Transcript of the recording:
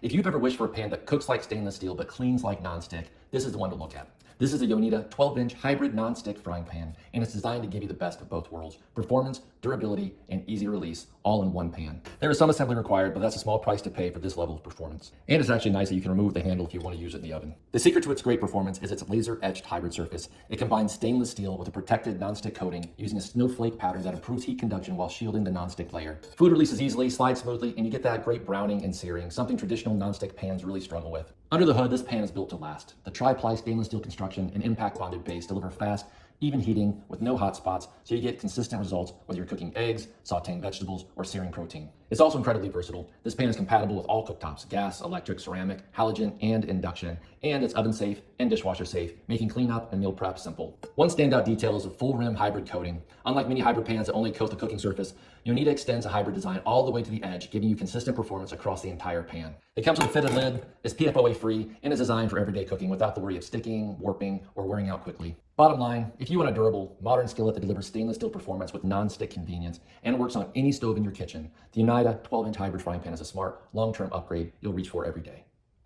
If you've ever wished for a pan that cooks like stainless steel but cleans like nonstick, this is the one to look at. This is a Yonida 12-inch hybrid nonstick frying pan, and it's designed to give you the best of both worlds: performance, durability, and easy release, all in one pan. There is some assembly required, but that's a small price to pay for this level of performance. And it's actually nice that you can remove the handle if you want to use it in the oven. The secret to its great performance is its laser-etched hybrid surface. It combines stainless steel with a protected nonstick coating using a snowflake pattern that improves heat conduction while shielding the nonstick layer. Food releases easily, slides smoothly, and you get that great browning and searing, something traditional nonstick pans really struggle with. Under the hood, this pan is built to last. The tri-ply stainless steel construction and impact bonded base deliver fast, even heating with no hot spots, so you get consistent results whether you're cooking eggs, sauteing vegetables, or searing protein. It's also incredibly versatile. This pan is compatible with all cooktops: gas, electric, ceramic, halogen, and induction, and it's oven safe and dishwasher safe, making cleanup and meal prep simple. One standout detail is a full rim hybrid coating. Unlike many hybrid pans that only coat the cooking surface, Yonida extends a hybrid design all the way to the edge, giving you consistent performance across the entire pan. It comes with a fitted lid, is PFOA free, and is designed for everyday cooking without the worry of sticking, warping, or wearing out quickly. Bottom line, if you want a durable, modern skillet that delivers stainless steel performance with non-stick convenience and works on any stove in your kitchen, the Yonida 12-inch hybrid frying pan is a smart, long-term upgrade you'll reach for every day.